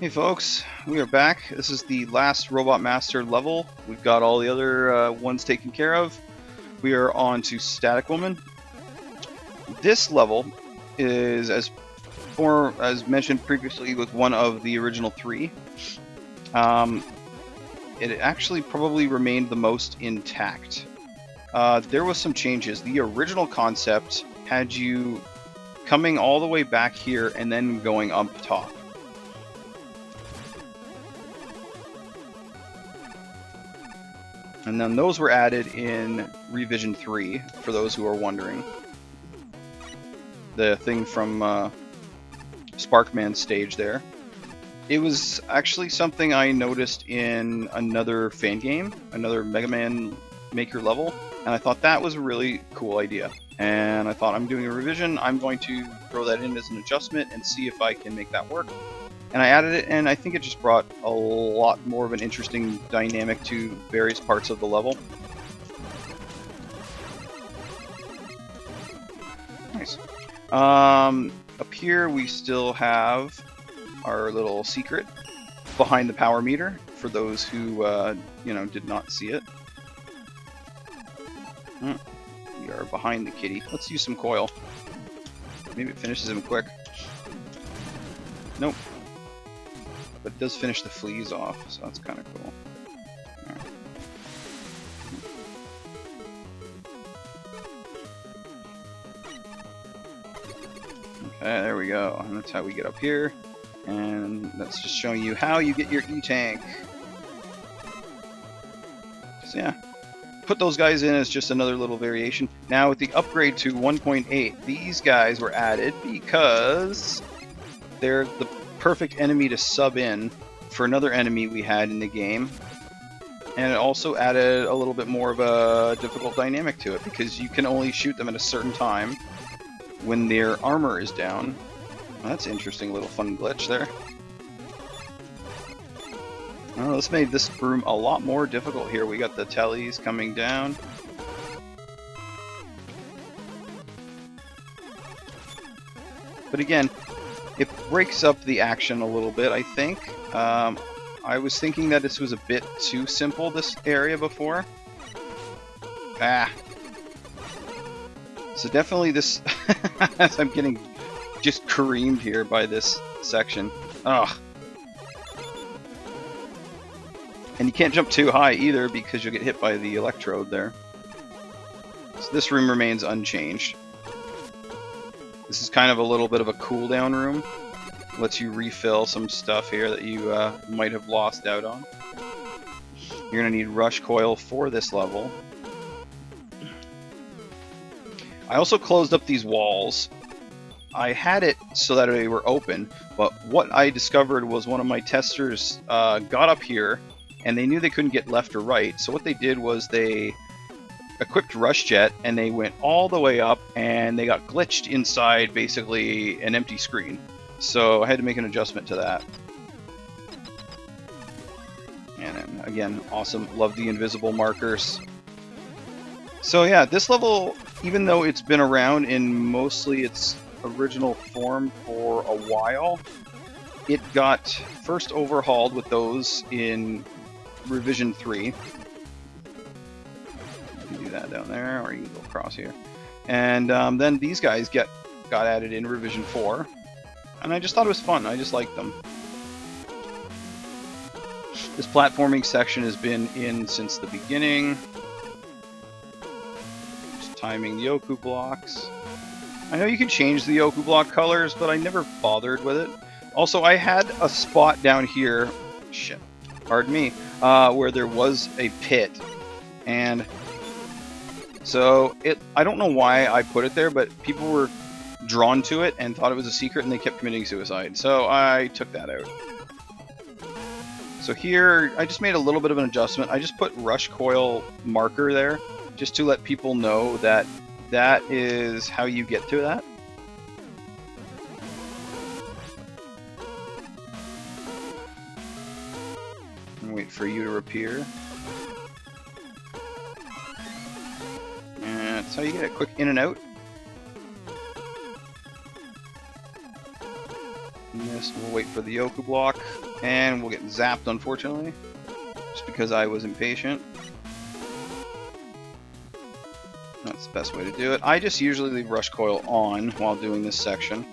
Hey folks, we are back. This is the last Robot Master level. We've got all the other ones taken care of. We are on to Static Woman. This level is, as mentioned previously, with one of the original three. It actually probably remained the most intact. There was some changes. The original concept had you coming all the way back here and then going up top. And then those were added in Revision 3, for those who are wondering. The thing from Sparkman's stage there. It was actually something I noticed in another fan game, another Mega Man Maker level, and I thought that was a really cool idea. And I thought, I'm doing a revision, I'm going to throw that in as an adjustment and see if I can make that work. And I added it, and I think it just brought a lot more of an interesting dynamic to various parts of the level. Nice. Up here we still have our little secret behind the power meter, for those who, did not see it. We are behind the kitty. Let's use some coil. Maybe it finishes him quick. Nope. But it does finish the fleas off, so that's kind of cool. Right. Okay, there we go. And that's how we get up here. And that's just showing you how you get your E-Tank. So yeah, put those guys in as just another little variation. Now with the upgrade to 1.8, these guys were added because they're the perfect enemy to sub in for another enemy we had in the game, and it also added a little bit more of a difficult dynamic to it because you can only shoot them at a certain time when their armor is down. Well, that's an interesting little fun glitch there. Well, this made this room a lot more difficult here. We got the tellies coming down. But again, it breaks up the action a little bit, I think. I was thinking that this was a bit too simple, this area before. So definitely this... I'm getting just creamed here by this section. Ugh. And you can't jump too high either because you'll get hit by the electrode there. So this room remains unchanged. This is kind of a little bit of a cooldown room. Lets you refill some stuff here that you might have lost out on. You're going to need rush coil for this level. I also closed up these walls. I had it so that they were open, but what I discovered was one of my testers got up here and they knew they couldn't get left or right, so what they did was they equipped Rush Jet and they went all the way up and they got glitched inside basically an empty screen. So I had to make an adjustment to that. And then, again, awesome. Love the invisible markers. So yeah, this level, even though it's been around in mostly its original form for a while, it got first overhauled with those in Revision 3. You can do that down there, or you can go across here. And then these guys got added in Revision 4. And I just thought it was fun. I just liked them. This platforming section has been in since the beginning. Just timing the Yoku blocks. I know you can change the Yoku block colors, but I never bothered with it. Also, I had a spot down here, pardon me, where there was a pit. And so I don't know why I put it there, but people were drawn to it and thought it was a secret and they kept committing suicide. So I took that out. So here, I just made a little bit of an adjustment. I just put rush coil marker there just to let people know that that is how you get to that. And wait for you to appear. And that's how you get a quick in and out. And this, we'll wait for the Yoku block. And we'll get zapped, unfortunately, just because I was impatient. That's the best way to do it. I just usually leave Rush Coil on while doing this section.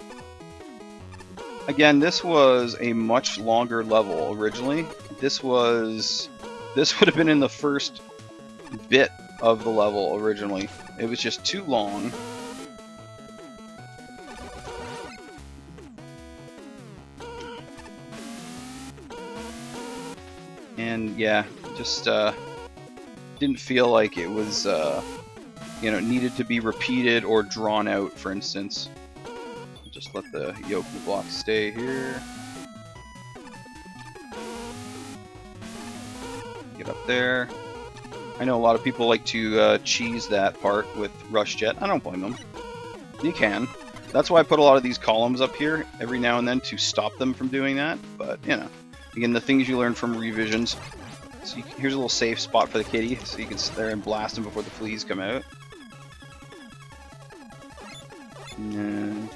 Again, this was a much longer level originally. This would have been in the first bit of the level originally. It was just too long. And yeah, just didn't feel like it was you know, needed to be repeated or drawn out, for instance. Just let the Yoku block stay here. Get up there. I know a lot of people like to cheese that part with Rush Jet. I don't blame them. You can. That's why I put a lot of these columns up here every now and then to stop them from doing that. But, you know, again, the things you learn from revisions. So here's a little safe spot for the kitty, so you can sit there and blast them before the fleas come out. And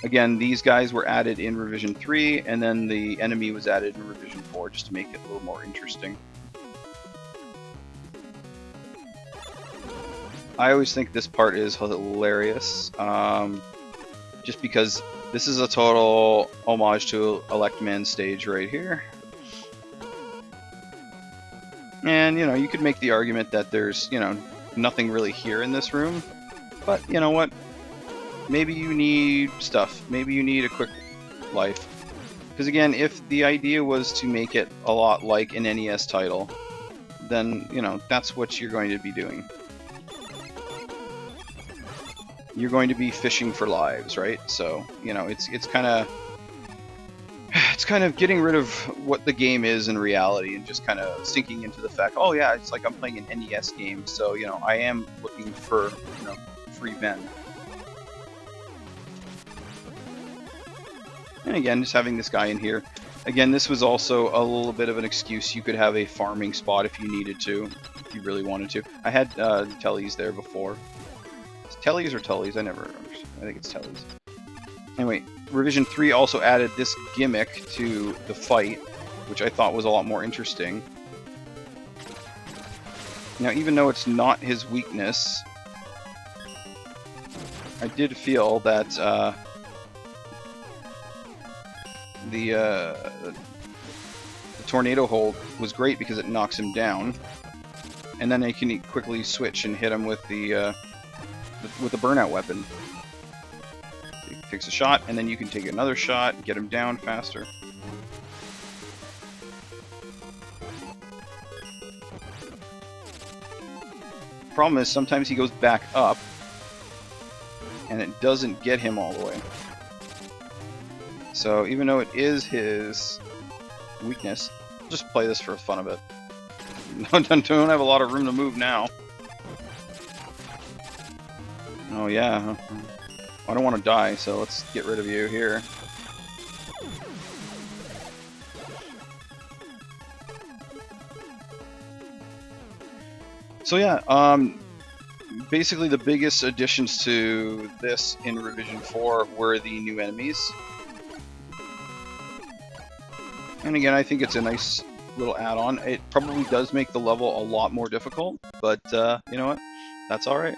again, these guys were added in Revision 3, and then the enemy was added in Revision 4 just to make it a little more interesting. I always think this part is hilarious, just because this is a total homage to Electman's stage right here. And, you know, you could make the argument that there's, you know, nothing really here in this room, but you know what? Maybe you need stuff. Maybe you need a quick life. Because again, if the idea was to make it a lot like an NES title, then, you know, that's what you're going to be doing. You're going to be fishing for lives, right? So, you know, it's kind of getting rid of what the game is in reality and just kind of sinking into the fact, oh yeah, it's like I'm playing an NES game, so, you know, I am looking for, you know, free men. And again, just having this guy in here. Again, this was also a little bit of an excuse. You could have a farming spot if you needed to, if you really wanted to. I had Tellies there before. It's Tellies or Tullies? I never remember. I think it's Tellies. Anyway, Revision 3 also added this gimmick to the fight, which I thought was a lot more interesting. Now, even though it's not his weakness, I did feel that the tornado hold was great because it knocks him down, and then they can quickly switch and hit him with the burnout weapon. He takes a shot, and then you can take another shot and get him down faster. Problem is, sometimes he goes back up, and it doesn't get him all the way. So even though it is his weakness, I'll just play this for the fun of it. Don't have a lot of room to move now. Oh yeah, I don't want to die, so let's get rid of you here. So yeah, basically the biggest additions to this in Revision 4 were the new enemies. And again, I think it's a nice little add-on. It probably does make the level a lot more difficult, but you know what? That's alright.